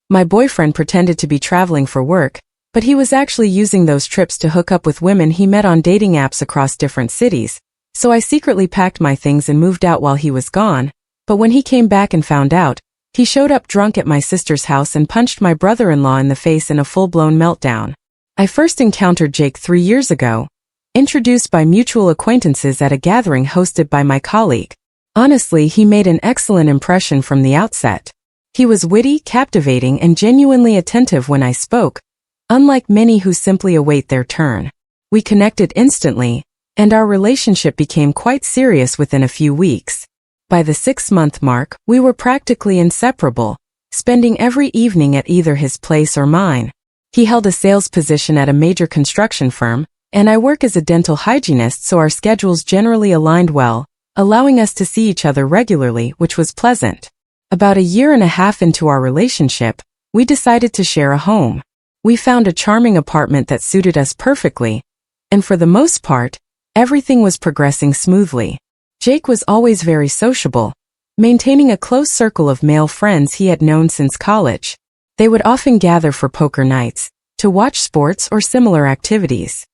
My boyfriend pretended to be traveling for work, but he was actually using those trips to hook up with women he met on dating apps across different cities, so I secretly packed my things and moved out while he was gone, but when he came back and found out, he showed up drunk at my sister's house and punched my brother-in-law in the face in a full-blown meltdown. I first encountered Jake 3 years ago, introduced by mutual acquaintances at a gathering hosted by my colleague. Honestly, he made an excellent impression from the outset. He was witty, captivating, and genuinely attentive when I spoke, unlike many who simply await their turn. We connected instantly, and our relationship became quite serious within a few weeks. By the 6-month mark, we were practically inseparable, spending every evening at either his place or mine. He held a sales position at a major construction firm, and I work as a dental hygienist, so our schedules generally aligned well, allowing us to see each other regularly, which was pleasant. About a year and a half into our relationship, we decided to share a home. We found a charming apartment that suited us perfectly, and for the most part, everything was progressing smoothly. Jake was always very sociable, maintaining a close circle of male friends he had known since college. They would often gather for poker nights, to watch sports or similar activities.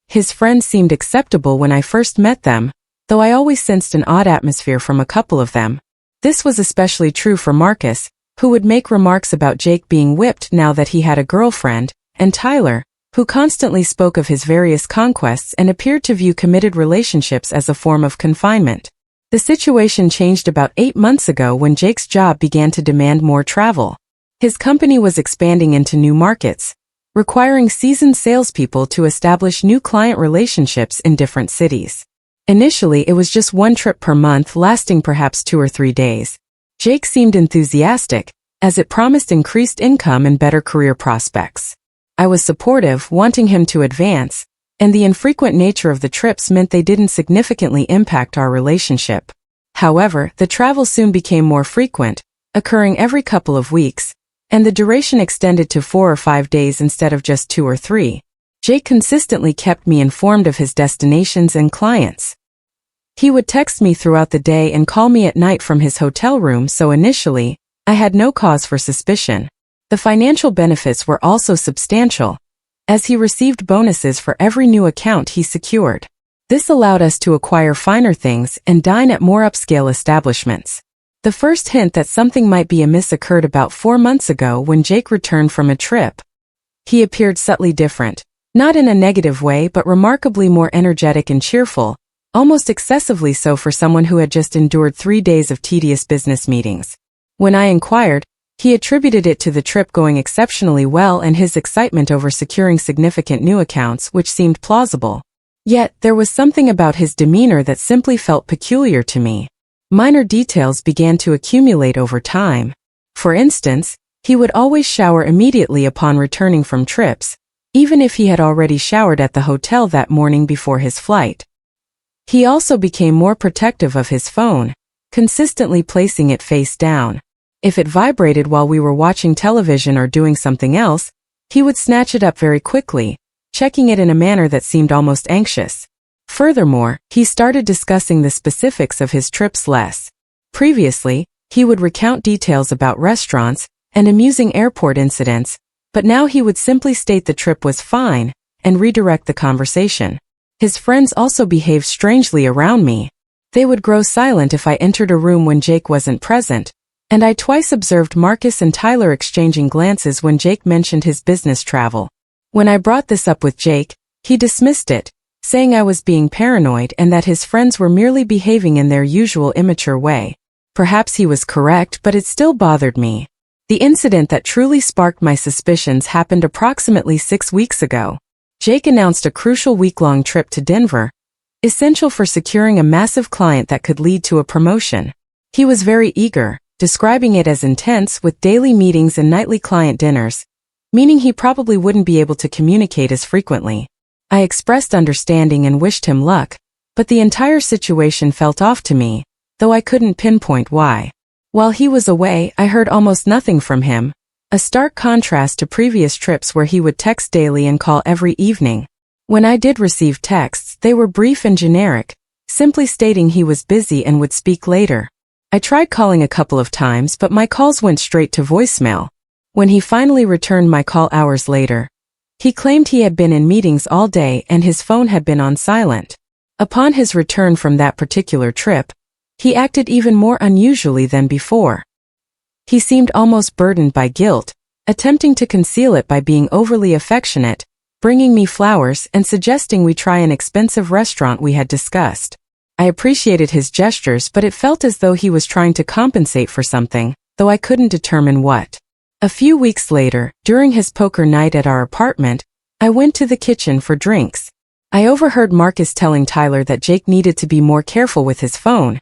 His friends seemed acceptable when I first met them, though I always sensed an odd atmosphere from a couple of them. This was especially true for Marcus, who would make remarks about Jake being whipped now that he had a girlfriend, and Tyler, who constantly spoke of his various conquests and appeared to view committed relationships as a form of confinement. The situation changed about 8 months ago when Jake's job began to demand more travel. His company was expanding into new markets, requiring seasoned salespeople to establish new client relationships in different cities. Initially, it was just 1 trip per month, lasting perhaps 2 or 3 days. Jake seemed enthusiastic, as it promised increased income and better career prospects. I was supportive, wanting him to advance, and the infrequent nature of the trips meant they didn't significantly impact our relationship. However, the travel soon became more frequent, occurring every couple of weeks, and the duration extended to 4 or 5 days instead of just 2 or 3. Jake consistently kept me informed of his destinations and clients. He would text me throughout the day and call me at night from his hotel room, so initially, I had no cause for suspicion. The financial benefits were also substantial, as he received bonuses for every new account he secured. This allowed us to acquire finer things and dine at more upscale establishments. The first hint that something might be amiss occurred about 4 months ago when Jake returned from a trip. He appeared subtly different, not in a negative way but remarkably more energetic and cheerful, almost excessively so for someone who had just endured 3 days of tedious business meetings. When I inquired, he attributed it to the trip going exceptionally well and his excitement over securing significant new accounts, which seemed plausible. Yet, there was something about his demeanor that simply felt peculiar to me. Minor details began to accumulate over time. For instance, he would always shower immediately upon returning from trips, even if he had already showered at the hotel that morning before his flight. He also became more protective of his phone, consistently placing it face down. If it vibrated while we were watching television or doing something else, he would snatch it up very quickly, checking it in a manner that seemed almost anxious. Furthermore, he started discussing the specifics of his trips less. Previously, he would recount details about restaurants and amusing airport incidents, but now he would simply state the trip was fine and redirect the conversation. His friends also behaved strangely around me. They would grow silent if I entered a room when Jake wasn't present, and I twice observed Marcus and Tyler exchanging glances when Jake mentioned his business travel. When I brought this up with Jake, he dismissed it, saying I was being paranoid and that his friends were merely behaving in their usual immature way. Perhaps he was correct, but it still bothered me. The incident that truly sparked my suspicions happened approximately 6 weeks ago. Jake announced a crucial week-long trip to Denver, essential for securing a massive client that could lead to a promotion. He was very eager, describing it as intense with daily meetings and nightly client dinners, meaning he probably wouldn't be able to communicate as frequently. I expressed understanding and wished him luck, but the entire situation felt off to me, though I couldn't pinpoint why. While he was away, I heard almost nothing from him, a stark contrast to previous trips where he would text daily and call every evening. When I did receive texts, they were brief and generic, simply stating he was busy and would speak later. I tried calling a couple of times, but my calls went straight to voicemail. When he finally returned my call hours later, he claimed he had been in meetings all day and his phone had been on silent. Upon his return from that particular trip, he acted even more unusually than before. He seemed almost burdened by guilt, attempting to conceal it by being overly affectionate, bringing me flowers and suggesting we try an expensive restaurant we had discussed. I appreciated his gestures, but it felt as though he was trying to compensate for something, though I couldn't determine what. A few weeks later, during his poker night at our apartment, I went to the kitchen for drinks. I overheard Marcus telling Tyler that Jake needed to be more careful with his phone,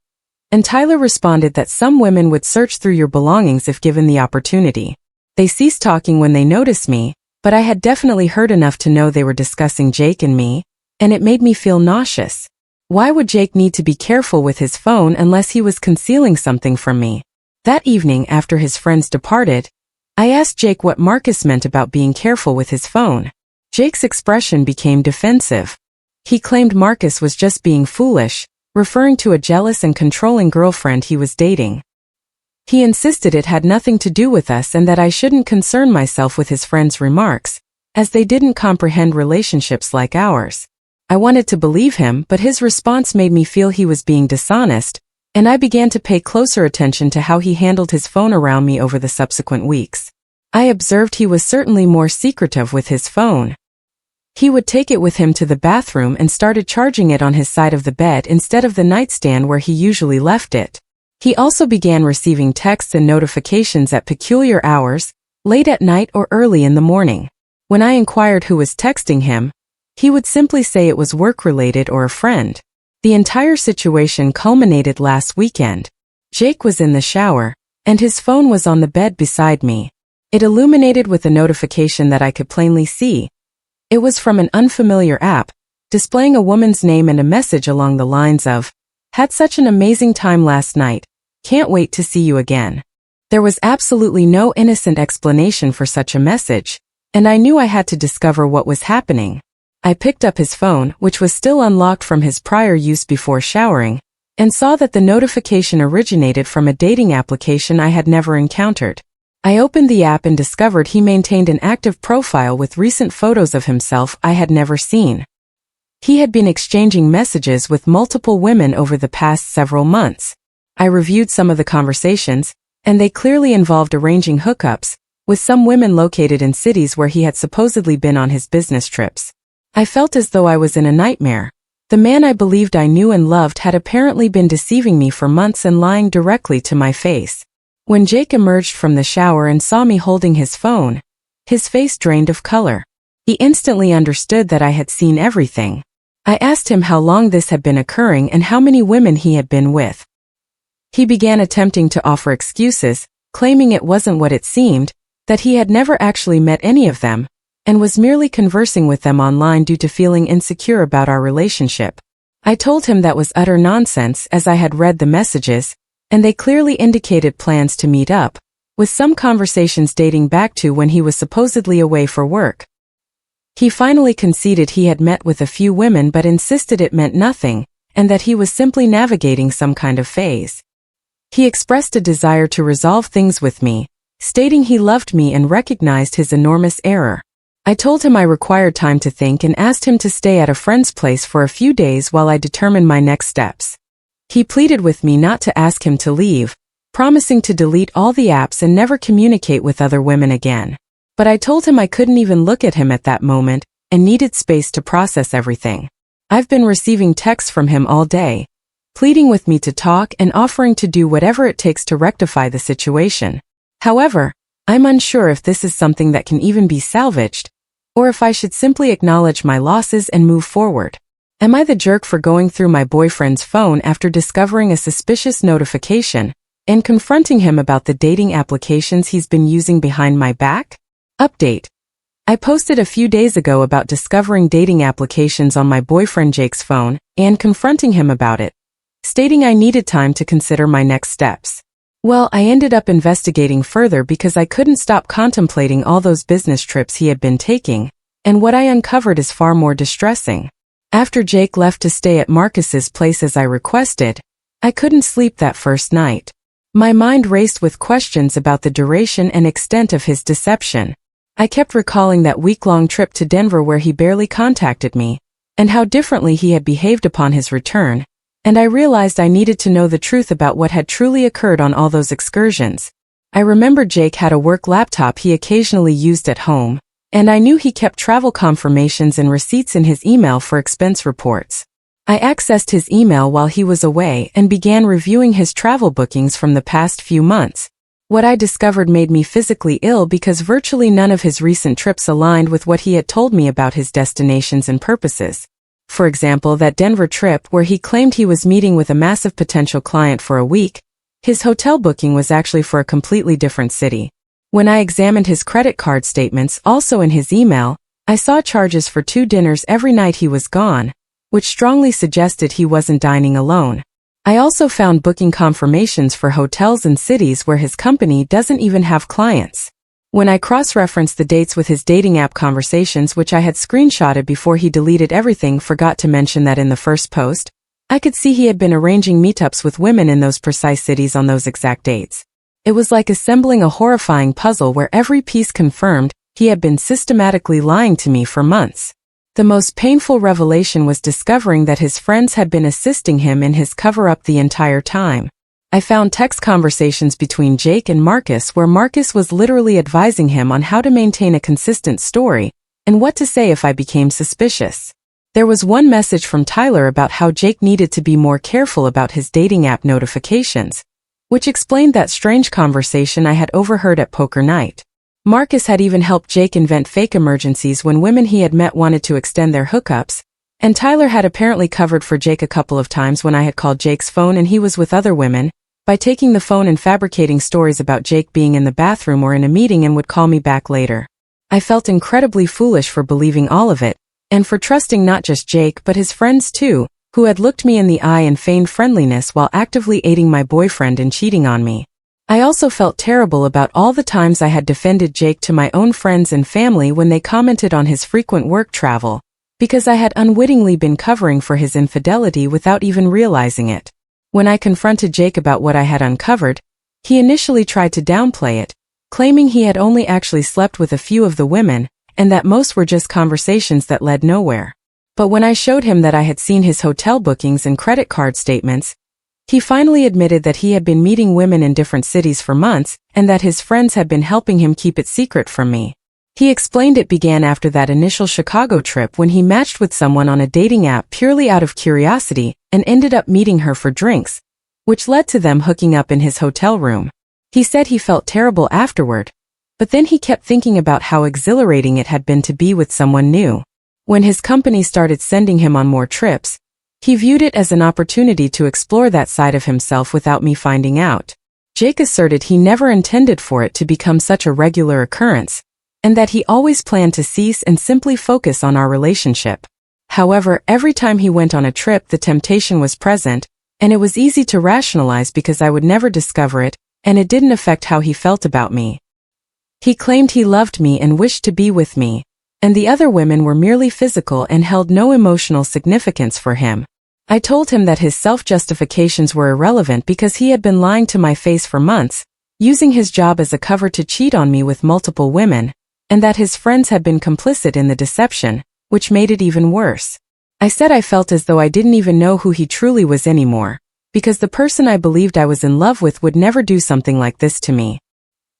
and Tyler responded that some women would search through your belongings if given the opportunity. They ceased talking when they noticed me, but I had definitely heard enough to know they were discussing Jake and me, and it made me feel nauseous. Why would Jake need to be careful with his phone unless he was concealing something from me? That evening after his friends departed, I asked Jake what Marcus meant about being careful with his phone. Jake's expression became defensive. He claimed Marcus was just being foolish, referring to a jealous and controlling girlfriend he was dating. He insisted it had nothing to do with us and that I shouldn't concern myself with his friends' remarks, as they didn't comprehend relationships like ours. I wanted to believe him, but his response made me feel he was being dishonest, and I began to pay closer attention to how he handled his phone around me over the subsequent weeks. I observed he was certainly more secretive with his phone. He would take it with him to the bathroom and started charging it on his side of the bed instead of the nightstand where he usually left it. He also began receiving texts and notifications at peculiar hours, late at night or early in the morning. When I inquired who was texting him, he would simply say it was work-related or a friend. The entire situation culminated last weekend. Jake was in the shower, and his phone was on the bed beside me. It illuminated with a notification that I could plainly see. It was from an unfamiliar app, displaying a woman's name and a message along the lines of, "Had such an amazing time last night. Can't wait to see you again." There was absolutely no innocent explanation for such a message, and I knew I had to discover what was happening. I picked up his phone, which was still unlocked from his prior use before showering, and saw that the notification originated from a dating application I had never encountered. I opened the app and discovered he maintained an active profile with recent photos of himself I had never seen. He had been exchanging messages with multiple women over the past several months. I reviewed some of the conversations, and they clearly involved arranging hookups, with some women located in cities where he had supposedly been on his business trips. I felt as though I was in a nightmare. The man I believed I knew and loved had apparently been deceiving me for months and lying directly to my face. When Jake emerged from the shower and saw me holding his phone, his face drained of color. He instantly understood that I had seen everything. I asked him how long this had been occurring and how many women he had been with. He began attempting to offer excuses, claiming it wasn't what it seemed, that he had never actually met any of them, and was merely conversing with them online due to feeling insecure about our relationship. I told him that was utter nonsense as I had read the messages, and they clearly indicated plans to meet up, with some conversations dating back to when he was supposedly away for work. He finally conceded he had met with a few women but insisted it meant nothing, and that he was simply navigating some kind of phase. He expressed a desire to resolve things with me, stating he loved me and recognized his enormous error. I told him I required time to think and asked him to stay at a friend's place for a few days while I determined my next steps. He pleaded with me not to ask him to leave, promising to delete all the apps and never communicate with other women again. But I told him I couldn't even look at him at that moment, and needed space to process everything. I've been receiving texts from him all day, pleading with me to talk and offering to do whatever it takes to rectify the situation. However, I'm unsure if this is something that can even be salvaged, or if I should simply acknowledge my losses and move forward. Am I the jerk for going through my boyfriend's phone after discovering a suspicious notification, and confronting him about the dating applications he's been using behind my back? Update. I posted a few days ago about discovering dating applications on my boyfriend Jake's phone, and confronting him about it, stating I needed time to consider my next steps. Well, I ended up investigating further because I couldn't stop contemplating all those business trips he had been taking, and what I uncovered is far more distressing. After Jake left to stay at Marcus's place as I requested, I couldn't sleep that first night. My mind raced with questions about the duration and extent of his deception. I kept recalling that week-long trip to Denver where he barely contacted me, and how differently he had behaved upon his return, and I realized I needed to know the truth about what had truly occurred on all those excursions. I remembered Jake had a work laptop he occasionally used at home, and I knew he kept travel confirmations and receipts in his email for expense reports. I accessed his email while he was away and began reviewing his travel bookings from the past few months. What I discovered made me physically ill because virtually none of his recent trips aligned with what he had told me about his destinations and purposes. For example, that Denver trip where he claimed he was meeting with a massive potential client for a week, his hotel booking was actually for a completely different city. When I examined his credit card statements, also in his email, I saw charges for 2 dinners every night he was gone, which strongly suggested he wasn't dining alone. I also found booking confirmations for hotels in cities where his company doesn't even have clients. When I cross-referenced the dates with his dating app conversations, which I had screenshotted before he deleted everything, forgot to mention that in the first post, I could see he had been arranging meetups with women in those precise cities on those exact dates. It was like assembling a horrifying puzzle where every piece confirmed he had been systematically lying to me for months. The most painful revelation was discovering that his friends had been assisting him in his cover-up the entire time. I found text conversations between Jake and Marcus where Marcus was literally advising him on how to maintain a consistent story and what to say if I became suspicious. There was one message from Tyler about how Jake needed to be more careful about his dating app notifications, which explained that strange conversation I had overheard at poker night. Marcus had even helped Jake invent fake emergencies when women he had met wanted to extend their hookups, and Tyler had apparently covered for Jake a couple of times when I had called Jake's phone and he was with other women, by taking the phone and fabricating stories about Jake being in the bathroom or in a meeting and would call me back later. I felt incredibly foolish for believing all of it, and for trusting not just Jake but his friends too, who had looked me in the eye and feigned friendliness while actively aiding my boyfriend in cheating on me. I also felt terrible about all the times I had defended Jake to my own friends and family when they commented on his frequent work travel, because I had unwittingly been covering for his infidelity without even realizing it. When I confronted Jake about what I had uncovered, he initially tried to downplay it, claiming he had only actually slept with a few of the women, and that most were just conversations that led nowhere. But when I showed him that I had seen his hotel bookings and credit card statements, he finally admitted that he had been meeting women in different cities for months and that his friends had been helping him keep it secret from me. He explained it began after that initial Chicago trip when he matched with someone on a dating app purely out of curiosity and ended up meeting her for drinks, which led to them hooking up in his hotel room. He said he felt terrible afterward, but then he kept thinking about how exhilarating it had been to be with someone new. When his company started sending him on more trips, he viewed it as an opportunity to explore that side of himself without me finding out. Jake asserted he never intended for it to become such a regular occurrence, and that he always planned to cease and simply focus on our relationship. However, every time he went on a trip, the temptation was present, and it was easy to rationalize because I would never discover it, and it didn't affect how he felt about me. He claimed he loved me and wished to be with me, and the other women were merely physical and held no emotional significance for him. I told him that his self-justifications were irrelevant because he had been lying to my face for months, using his job as a cover to cheat on me with multiple women, and that his friends had been complicit in the deception, which made it even worse. I said I felt as though I didn't even know who he truly was anymore, because the person I believed I was in love with would never do something like this to me.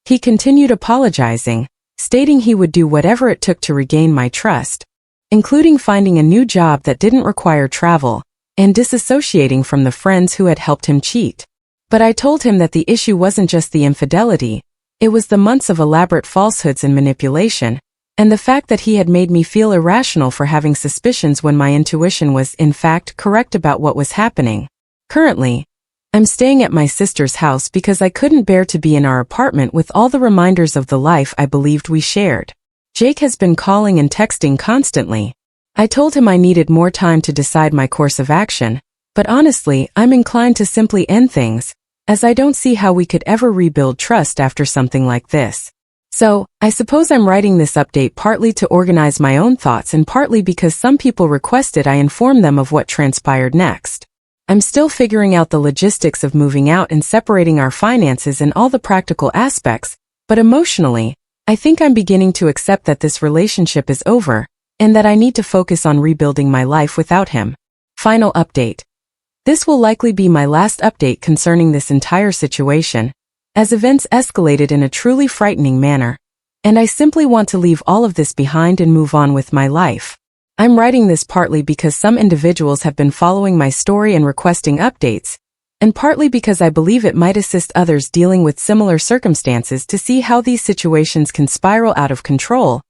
He continued apologizing, stating he would do whatever it took to regain my trust, including finding a new job that didn't require travel, and disassociating from the friends who had helped him cheat. But I told him that the issue wasn't just the infidelity, it was the months of elaborate falsehoods and manipulation, and the fact that he had made me feel irrational for having suspicions when my intuition was, in fact, correct about what was happening. Currently, I'm staying at my sister's house because I couldn't bear to be in our apartment with all the reminders of the life I believed we shared. Jake has been calling and texting constantly. I told him I needed more time to decide my course of action, but honestly, I'm inclined to simply end things, as I don't see how we could ever rebuild trust after something like this. So, I suppose I'm writing this update partly to organize my own thoughts and partly because some people requested I inform them of what transpired next. I'm still figuring out the logistics of moving out and separating our finances and all the practical aspects, but emotionally, I think I'm beginning to accept that this relationship is over, and that I need to focus on rebuilding my life without him. Final update. This will likely be my last update concerning this entire situation, as events escalated in a truly frightening manner, and I simply want to leave all of this behind and move on with my life. I'm writing this partly because some individuals have been following my story and requesting updates, and partly because I believe it might assist others dealing with similar circumstances to see how these situations can spiral out of control,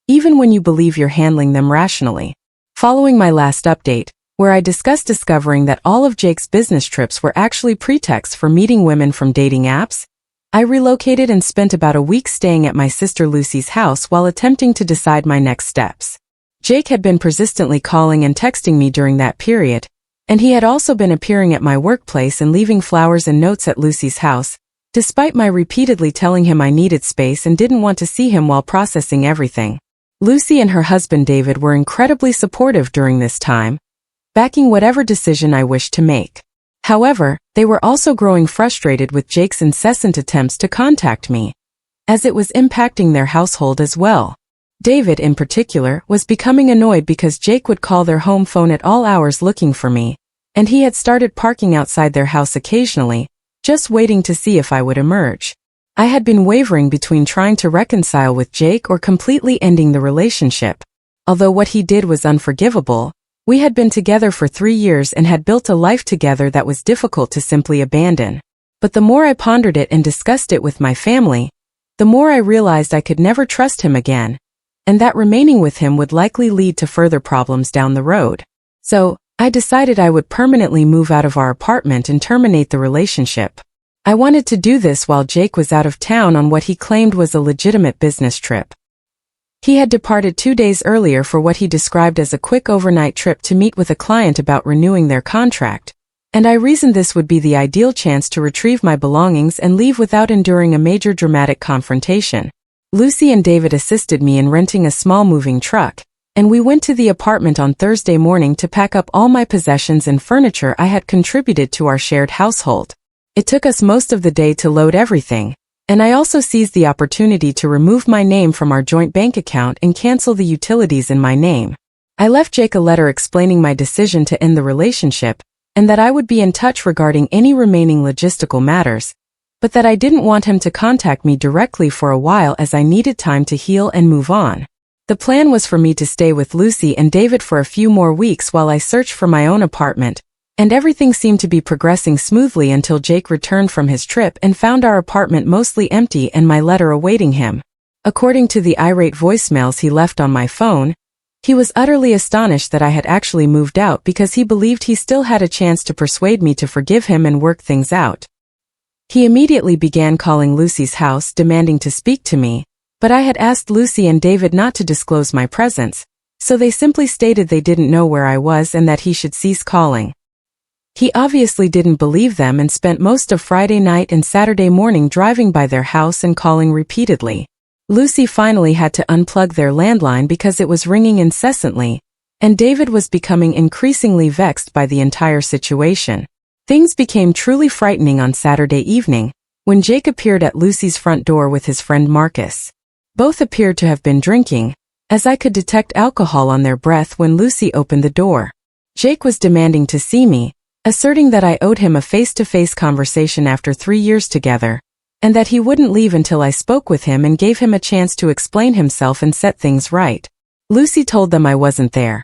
even when you believe you're handling them rationally. Following my last update, where I discussed discovering that all of Jake's business trips were actually pretexts for meeting women from dating apps, I relocated and spent about a week staying at my sister Lucy's house while attempting to decide my next steps. Jake had been persistently calling and texting me during that period, and he had also been appearing at my workplace and leaving flowers and notes at Lucy's house, despite my repeatedly telling him I needed space and didn't want to see him while processing everything. Lucy and her husband David were incredibly supportive during this time, backing whatever decision I wished to make. However, they were also growing frustrated with Jake's incessant attempts to contact me, as it was impacting their household as well. David, in particular, was becoming annoyed because Jake would call their home phone at all hours looking for me, and he had started parking outside their house occasionally, just waiting to see if I would emerge. I had been wavering between trying to reconcile with Jake or completely ending the relationship. Although what he did was unforgivable, we had been together for 3 years and had built a life together that was difficult to simply abandon. But the more I pondered it and discussed it with my family, the more I realized I could never trust him again, and that remaining with him would likely lead to further problems down the road. So, I decided I would permanently move out of our apartment and terminate the relationship. I wanted to do this while Jake was out of town on what he claimed was a legitimate business trip. He had departed 2 days earlier for what he described as a quick overnight trip to meet with a client about renewing their contract, and I reasoned this would be the ideal chance to retrieve my belongings and leave without enduring a major dramatic confrontation. Lucy and David assisted me in renting a small moving truck, and we went to the apartment on Thursday morning to pack up all my possessions and furniture I had contributed to our shared household. It took us most of the day to load everything, and I also seized the opportunity to remove my name from our joint bank account and cancel the utilities in my name. I left Jake a letter explaining my decision to end the relationship, and that I would be in touch regarding any remaining logistical matters, but that I didn't want him to contact me directly for a while as I needed time to heal and move on. The plan was for me to stay with Lucy and David for a few more weeks while I searched for my own apartment, and everything seemed to be progressing smoothly until Jake returned from his trip and found our apartment mostly empty and my letter awaiting him. According to the irate voicemails he left on my phone, he was utterly astonished that I had actually moved out because he believed he still had a chance to persuade me to forgive him and work things out. He immediately began calling Lucy's house demanding to speak to me, but I had asked Lucy and David not to disclose my presence, so they simply stated they didn't know where I was and that he should cease calling. He obviously didn't believe them and spent most of Friday night and Saturday morning driving by their house and calling repeatedly. Lucy finally had to unplug their landline because it was ringing incessantly, and David was becoming increasingly vexed by the entire situation. Things became truly frightening on Saturday evening, when Jake appeared at Lucy's front door with his friend Marcus. Both appeared to have been drinking, as I could detect alcohol on their breath when Lucy opened the door. Jake was demanding to see me, asserting that I owed him a face-to-face conversation after 3 years together, and that he wouldn't leave until I spoke with him and gave him a chance to explain himself and set things right. Lucy told them I wasn't there.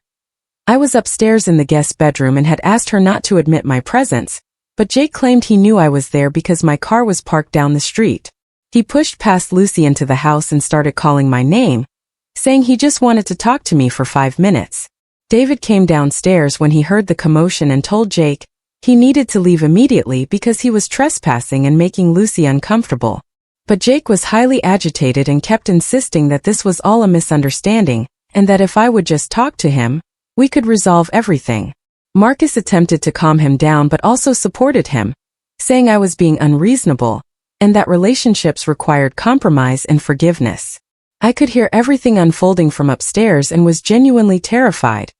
I was upstairs in the guest bedroom and had asked her not to admit my presence, but Jake claimed he knew I was there because my car was parked down the street. He pushed past Lucy into the house and started calling my name, saying he just wanted to talk to me for 5 minutes. David came downstairs when he heard the commotion and told Jake he needed to leave immediately because he was trespassing and making Lucy uncomfortable. But Jake was highly agitated and kept insisting that this was all a misunderstanding, and that if I would just talk to him, we could resolve everything. Marcus attempted to calm him down but also supported him, saying I was being unreasonable, and that relationships required compromise and forgiveness. I could hear everything unfolding from upstairs and was genuinely terrified,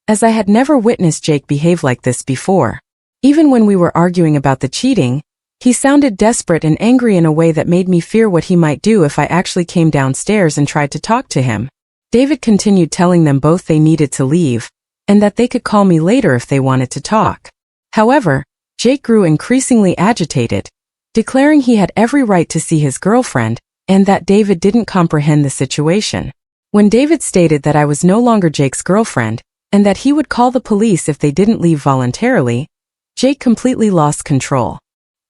as I had never witnessed Jake behave like this before. Even when we were arguing about the cheating, he sounded desperate and angry in a way that made me fear what he might do if I actually came downstairs and tried to talk to him. David continued telling them both they needed to leave, and that they could call me later if they wanted to talk. However, Jake grew increasingly agitated, declaring he had every right to see his girlfriend, and that David didn't comprehend the situation. When David stated that I was no longer Jake's girlfriend, and that he would call the police if they didn't leave voluntarily, Jake completely lost control.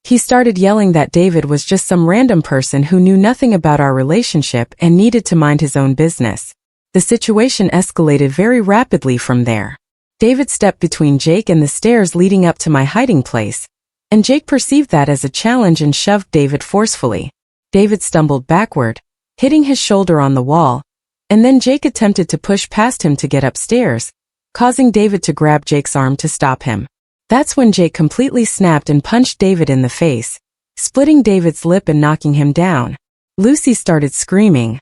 He started yelling that David was just some random person who knew nothing about our relationship and needed to mind his own business. The situation escalated very rapidly from there. David stepped between Jake and the stairs leading up to my hiding place, and Jake perceived that as a challenge and shoved David forcefully. David stumbled backward, hitting his shoulder on the wall, and then Jake attempted to push past him to get upstairs, causing David to grab Jake's arm to stop him. That's when Jake completely snapped and punched David in the face, splitting David's lip and knocking him down. Lucy started screaming,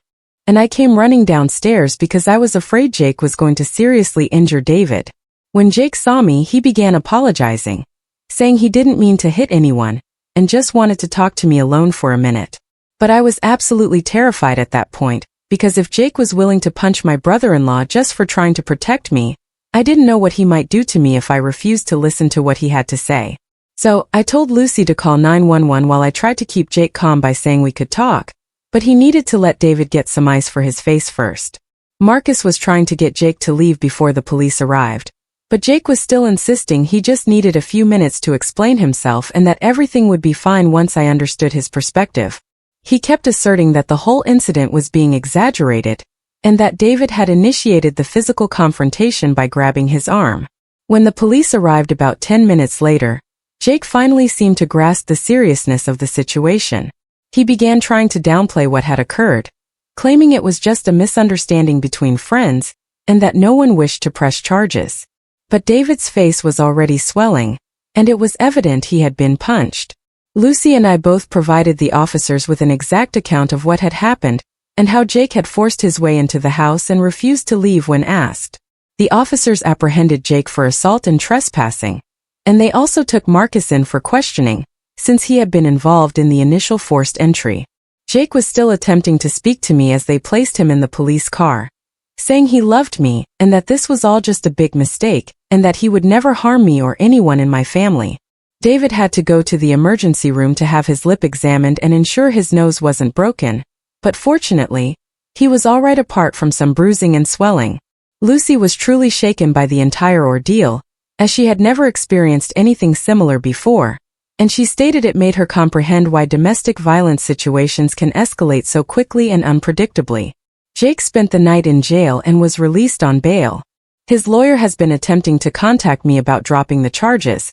and I came running downstairs because I was afraid Jake was going to seriously injure David. When Jake saw me, he began apologizing, saying he didn't mean to hit anyone, and just wanted to talk to me alone for a minute. But I was absolutely terrified at that point, because if Jake was willing to punch my brother-in-law just for trying to protect me, I didn't know what he might do to me if I refused to listen to what he had to say. So, I told Lucy to call 911 while I tried to keep Jake calm by saying we could talk, but he needed to let David get some ice for his face first. Marcus was trying to get Jake to leave before the police arrived, but Jake was still insisting he just needed a few minutes to explain himself and that everything would be fine once I understood his perspective. He kept asserting that the whole incident was being exaggerated, and that David had initiated the physical confrontation by grabbing his arm. When the police arrived about 10 minutes later, Jake finally seemed to grasp the seriousness of the situation. He began trying to downplay what had occurred, claiming it was just a misunderstanding between friends, and that no one wished to press charges. But David's face was already swelling, and it was evident he had been punched. Lucy and I both provided the officers with an exact account of what had happened, and how Jake had forced his way into the house and refused to leave when asked. The officers apprehended Jake for assault and trespassing, and they also took Marcus in for questioning, since he had been involved in the initial forced entry. Jake was still attempting to speak to me as they placed him in the police car, saying he loved me and that this was all just a big mistake, and that he would never harm me or anyone in my family. David had to go to the emergency room to have his lip examined and ensure his nose wasn't broken, but fortunately, he was all right apart from some bruising and swelling. Lucy was truly shaken by the entire ordeal, as she had never experienced anything similar before, and she stated it made her comprehend why domestic violence situations can escalate so quickly and unpredictably. Jake spent the night in jail and was released on bail. His lawyer has been attempting to contact me about dropping the charges,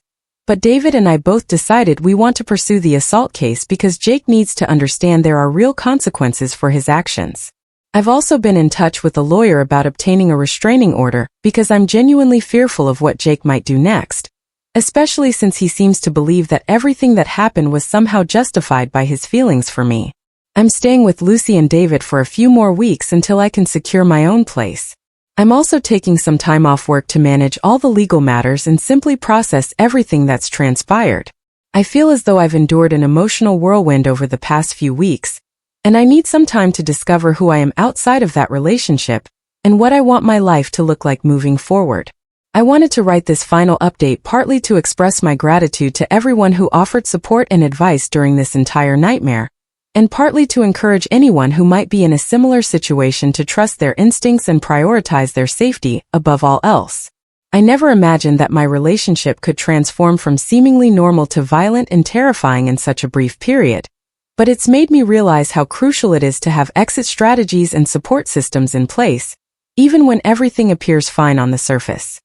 but David and I both decided we want to pursue the assault case because Jake needs to understand there are real consequences for his actions. I've also been in touch with a lawyer about obtaining a restraining order because I'm genuinely fearful of what Jake might do next, especially since he seems to believe that everything that happened was somehow justified by his feelings for me. I'm staying with Lucy and David for a few more weeks until I can secure my own place. I'm also taking some time off work to manage all the legal matters and simply process everything that's transpired. I feel as though I've endured an emotional whirlwind over the past few weeks, and I need some time to discover who I am outside of that relationship and what I want my life to look like moving forward. I wanted to write this final update partly to express my gratitude to everyone who offered support and advice during this entire nightmare, and partly to encourage anyone who might be in a similar situation to trust their instincts and prioritize their safety above all else. I never imagined that my relationship could transform from seemingly normal to violent and terrifying in such a brief period, but it's made me realize how crucial it is to have exit strategies and support systems in place, even when everything appears fine on the surface.